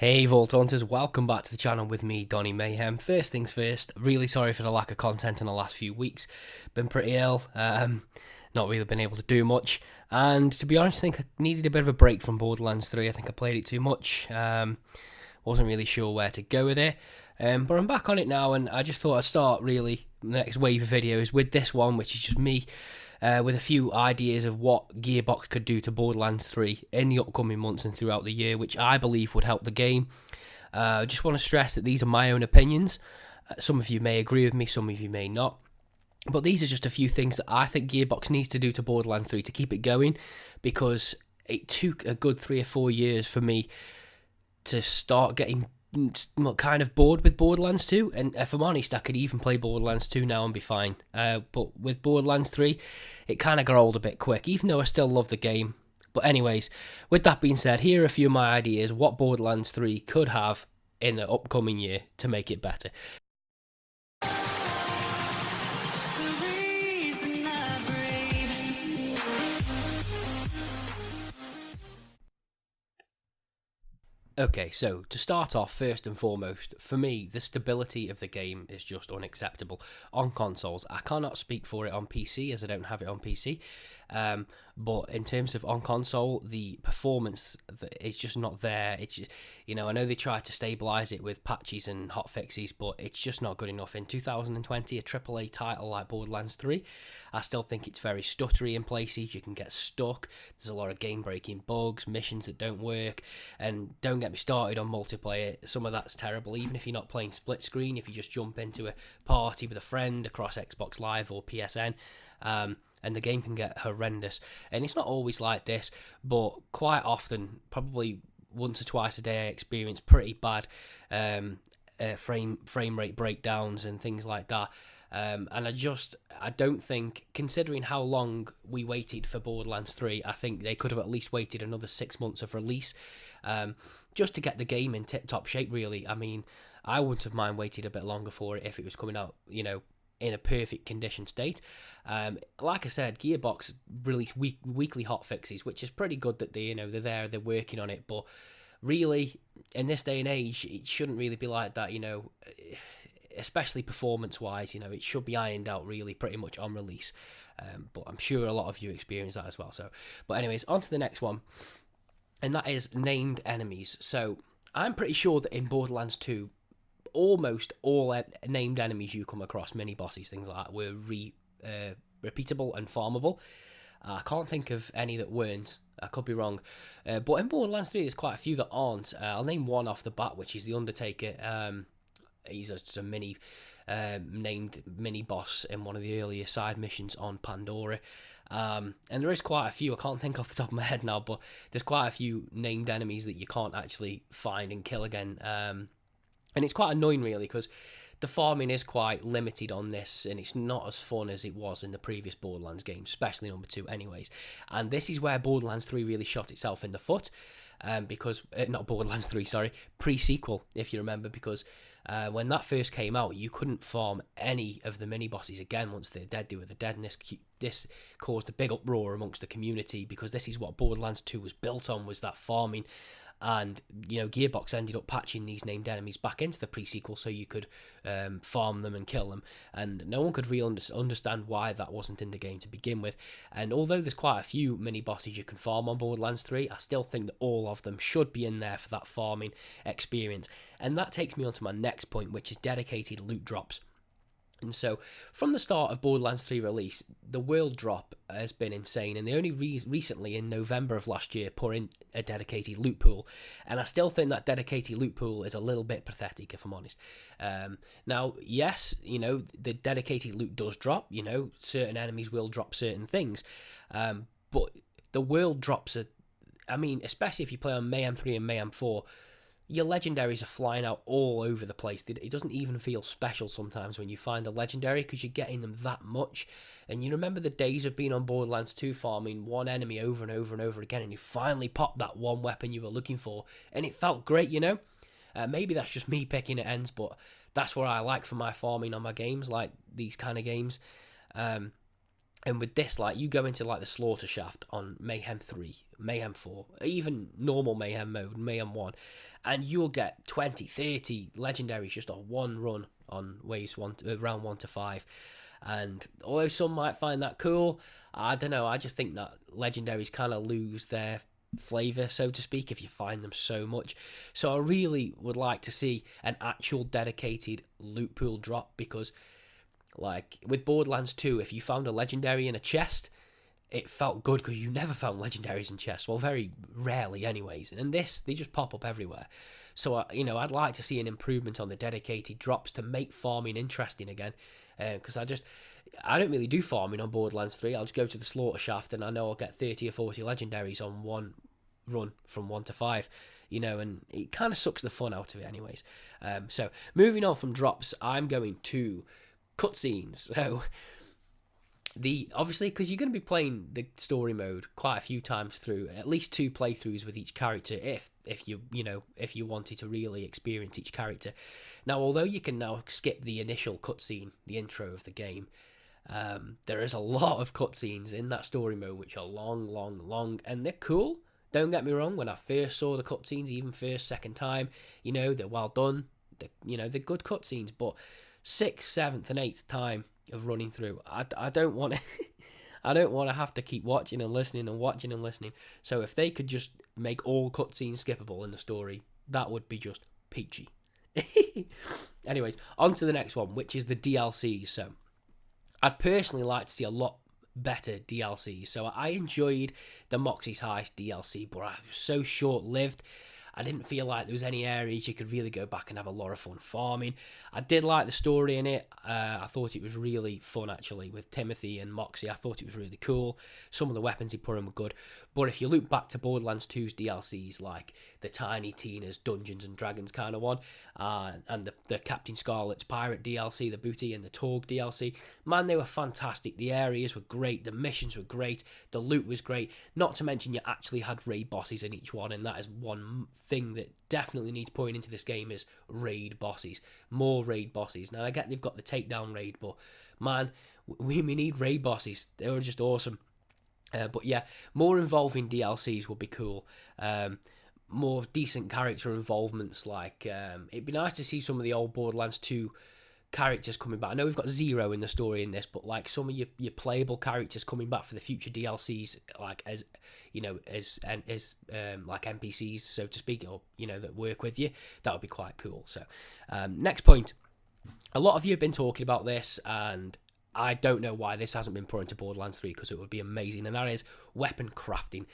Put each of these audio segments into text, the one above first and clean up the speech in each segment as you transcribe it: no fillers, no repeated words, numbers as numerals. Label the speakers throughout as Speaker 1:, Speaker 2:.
Speaker 1: Hey Vault Hunters, welcome back to the channel with me, Donny Mayhem. First things first, really sorry for the lack of content in the last few weeks. Been pretty ill, not really been able to do much. And to be honest, I think I needed a bit of a break from Borderlands 3. I think I played it too much. Wasn't really sure where to go with it. But I'm back on it now, and I just thought I'd start really the next wave of videos with this one, which is just me with a few ideas of what Gearbox could do to Borderlands 3 in the upcoming months and throughout the year, which I believe would help the game. I just want to stress that these are my own opinions. Some of you may agree with me, some of you may not. But these are just a few things that I think Gearbox needs to do to Borderlands 3 to keep it going, because it took a good 3 or 4 years for me to start getting kind of bored with Borderlands 2, and if I'm honest, I could even play Borderlands 2 now and be fine. But with Borderlands 3, it kind of got old a bit quick, even though I still love the game. But anyways, with that being said, here are a few of my ideas what Borderlands 3 could have in the upcoming year to make it better. Okay, so to start off, first and foremost, for me, the stability of the game is just unacceptable on consoles. I cannot speak for it on PC, as I don't have it on PC. But in terms of on console, the performance is just not there. It's just, I know they tried to stabilize it with patches and hotfixes, but it's just not good enough. In 2020, a AAA title like Borderlands 3, I still think it's very stuttery in places. You can get stuck. There's a lot of game-breaking bugs, missions that don't work, and don't get me started on multiplayer. Some of that's terrible. Even if you're not playing split screen, if you just jump into a party with a friend across Xbox Live or PSN, and the game can get horrendous. And it's not always like this, but quite often, probably once or twice a day, I experience pretty bad frame rate breakdowns and things like that. And I don't think, considering how long we waited for Borderlands 3, I think they could have at least waited another 6 months of release, just to get the game in tip-top shape, really. I mean, I wouldn't have mind waited a bit longer for it if it was coming out, in a perfect condition state. Like I said, Gearbox release weekly hotfixes, which is pretty good that they're working on it. But really, in this day and age, it shouldn't really be like that. Especially performance-wise, it should be ironed out really pretty much on release. But I'm sure a lot of you experience that as well. But anyways, on to the next one, and that is named enemies. So I'm pretty sure that in Borderlands 2, almost all named enemies you come across, mini bosses, things like that, were repeatable and farmable. I can't think of any that weren't. I could be wrong. But in Borderlands 3, there's quite a few that aren't. I'll name one off the bat, which is the Undertaker. He's just a named mini boss in one of the earlier side missions on Pandora. And there is quite a few. I can't think off the top of my head now, but there's quite a few named enemies that you can't actually find and kill again. And it's quite annoying, really, because the farming is quite limited on this, and it's not as fun as it was in the previous Borderlands games, especially number 2 anyways. And this is where Borderlands 3 really shot itself in the foot, because, not Borderlands 3, sorry, pre-sequel, if you remember, because when that first came out, you couldn't farm any of the mini-bosses again. Once they're dead, they were dead, and this caused a big uproar amongst the community, because this is what Borderlands 2 was built on, was that farming. And, Gearbox ended up patching these named enemies back into the pre-sequel so you could farm them and kill them. And no one could really understand why that wasn't in the game to begin with. And although there's quite a few mini-bosses you can farm on Borderlands 3, I still think that all of them should be in there for that farming experience. And that takes me on to my next point, which is dedicated loot drops. And so, from the start of Borderlands 3 release, the world drop has been insane, and they only recently, in November of last year, put in a dedicated loot pool, and I still think that dedicated loot pool is a little bit pathetic, if I'm honest. Now, yes, the dedicated loot does drop, certain enemies will drop certain things, but the world drops are, especially if you play on Mayhem 3 and Mayhem 4, your legendaries are flying out all over the place. It doesn't even feel special sometimes when you find a legendary, because you're getting them that much. And you remember the days of being on Borderlands 2 farming one enemy over and over and over again, and you finally popped that one weapon you were looking for, and it felt great, Maybe that's just me picking at ends, but that's what I like for my farming on my games, like these kind of games. And with this, like, you go into like the slaughter shaft on Mayhem 3, Mayhem 4, even normal Mayhem mode, Mayhem 1, and you'll get 20, 30 legendaries just on one run on waves round 1 to 5. And although some might find that cool, I don't know, I just think that legendaries kind of lose their flavour, so to speak, if you find them so much. So I really would like to see an actual dedicated loot pool drop, because like with Borderlands 2, if you found a legendary in a chest, it felt good because you never found legendaries in chests. Well, very rarely anyways. And this, they just pop up everywhere. So, you know, I'd like to see an improvement on the dedicated drops to make farming interesting again. Because I don't really do farming on Borderlands 3. I'll just go to the slaughter shaft and I know I'll get 30 or 40 legendaries on one run from 1 to 5. You know, and it kind of sucks the fun out of it anyways. So, moving on from drops, I'm going to cutscenes. So obviously, because you're going to be playing the story mode quite a few times through, at least 2 playthroughs with each character, if you wanted to really experience each character. Now, although you can now skip the initial cutscene, the intro of the game, there is a lot of cutscenes in that story mode which are long, and they're cool. Don't get me wrong, when I first saw the cutscenes, even second time, you know, they're well done. They're good cutscenes, but 6th, 7th, and 8th time of running through, I don't want to I don't want to have to keep watching and listening and watching and listening. So if they could just make all cutscenes skippable in the story, that would be just peachy. Anyways, on to the next one, which is the DLCs. So I'd personally like to see a lot better DLCs. So I enjoyed the Moxie's Heist DLC, but it was so short-lived. I didn't feel like there was any areas you could really go back and have a lot of fun farming. I did like the story in it. I thought it was really fun, actually, with Timothy and Moxie. I thought it was really cool. Some of the weapons he put in were good. But if you look back to Borderlands 2's DLCs, like the Tiny Tina's Dungeons and Dragons kind of one, and the Captain Scarlet's Pirate DLC, the Booty and the Torg DLC, man, they were fantastic. The areas were great. The missions were great. The loot was great. Not to mention you actually had raid bosses in each one, and that is one thing that definitely needs putting into this game is raid bosses. More raid bosses. Now, I get they've got the takedown raid, but man, we need raid bosses. They were just awesome. But yeah, more involving DLCs would be cool. More decent character involvements, like it'd be nice to see some of the old Borderlands 2 characters coming back. I know we've got Zero in the story in this, but like some of your playable characters coming back for the future DLCs, like as you know, as like NPCs, so to speak, or you know, that work with you, that would be quite cool. So next point, a lot of you have been talking about this, and I don't know why this hasn't been put into Borderlands 3, because it would be amazing, and that is weapon crafting.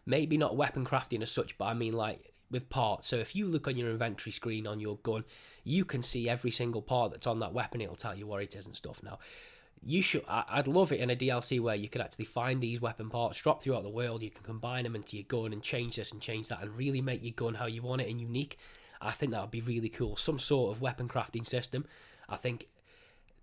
Speaker 1: Maybe not weapon crafting as such, but I mean like with parts. So if you look on your inventory screen on your gun, you can see every single part that's on that weapon. It'll tell you what it is and stuff. Now, I'd love it in a DLC where you can actually find these weapon parts, drop throughout the world. You can combine them into your gun and change this and change that, and really make your gun how you want it and unique. I think that would be really cool. Some sort of weapon crafting system. I think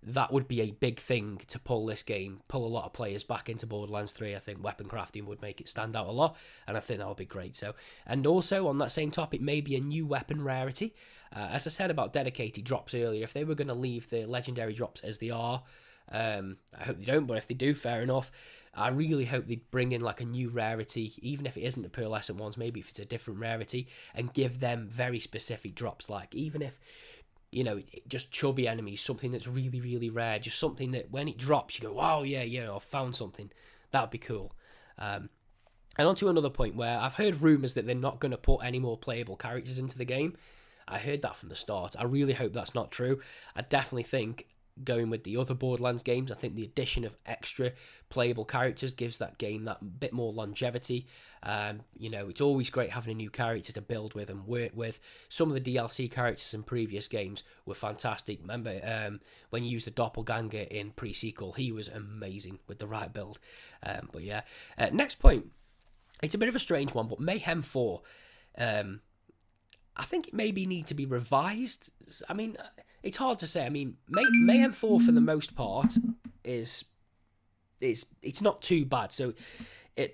Speaker 1: that would be a big thing to pull a lot of players back into Borderlands 3. I think weapon crafting would make it stand out a lot, and I think that would be great. So, and also on that same topic, maybe a new weapon rarity. As I said about dedicated drops earlier, if they were going to leave the legendary drops as they are, I hope they don't, but if they do, fair enough. I really hope they bring in like a new rarity, even if it isn't the pearlescent ones, maybe if it's a different rarity, and give them very specific drops, like even if, you know, just chubby enemies, something that's really, really rare, just something that when it drops, you go, wow, yeah, you know, I found something. That would be cool. And on to another point where I've heard rumours that they're not going to put any more playable characters into the game. I heard that from the start. I really hope that's not true. I definitely think, going with the other Borderlands games, I think the addition of extra playable characters gives that game that bit more longevity. You know, it's always great having a new character to build with and work with. Some of the DLC characters in previous games were fantastic. Remember when you used the Doppelganger in pre-sequel, he was amazing with the right build. But yeah, next point, it's a bit of a strange one, but Mayhem 4, I think it maybe need to be revised. I mean, it's hard to say. I mean, Mayhem 4 for the most part it's not too bad. So,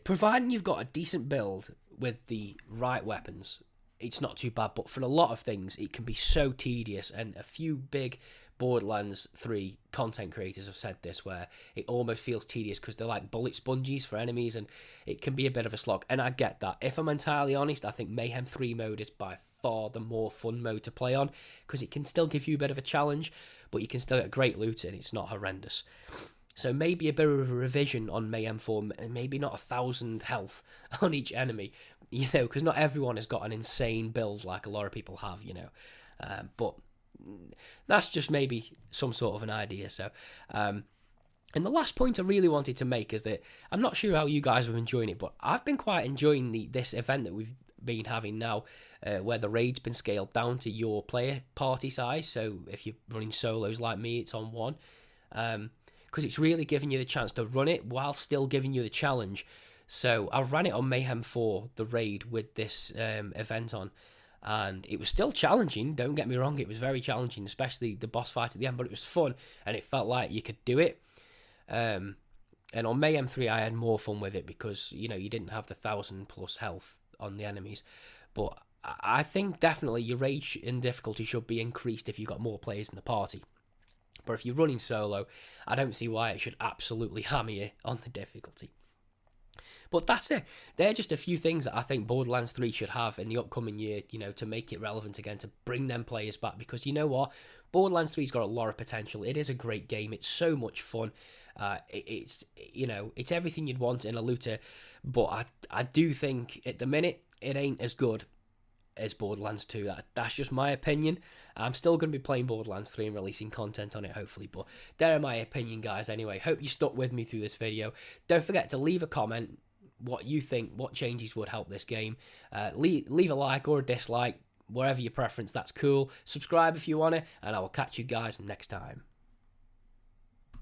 Speaker 1: providing you've got a decent build with the right weapons, it's not too bad. But for a lot of things, it can be so tedious, and a few big Borderlands 3 content creators have said this, where it almost feels tedious because they're like bullet sponges for enemies, and it can be a bit of a slog. And I get that. If I'm entirely honest, I think Mayhem 3 mode is by far the more fun mode to play on, because it can still give you a bit of a challenge, but you can still get great loot and it's not horrendous. So maybe a bit of a revision on Mayhem 4, and maybe not 1,000 health on each enemy, because not everyone has got an insane build like a lot of people have, but that's just maybe some sort of an idea. So, and the last point I really wanted to make is that I'm not sure how you guys are enjoying it, but I've been quite enjoying this event that we've been having now, where the raid's been scaled down to your player party size. So if you're running solos like me, it's on 1. Because it's really giving you the chance to run it while still giving you the challenge. So I ran it on Mayhem 4, the raid, with this event on, and it was still challenging, don't get me wrong, it was very challenging, especially the boss fight at the end, but it was fun, and it felt like you could do it. And on Mayhem 3, I had more fun with it because, you didn't have the 1,000 plus health on the enemies. But I think definitely your raid in difficulty should be increased if you've got more players in the party. But if you're running solo, I don't see why it should absolutely hammer you on the difficulty. But that's it. They're just a few things that I think Borderlands 3 should have in the upcoming year, to make it relevant again, to bring them players back. Because you know what? Borderlands 3's got a lot of potential. It is a great game. It's so much fun. It's everything you'd want in a looter. But I do think at the minute, it ain't as good as Borderlands 2. That's just my opinion. I'm still going to be playing Borderlands 3 and releasing content on it, hopefully, but there are my opinion, guys. Anyway, hope you stuck with me through this video. Don't forget to leave a comment what you think, what changes would help this game. Leave a like or a dislike, wherever your preference, that's cool. Subscribe if you want it, and I will catch you guys next time.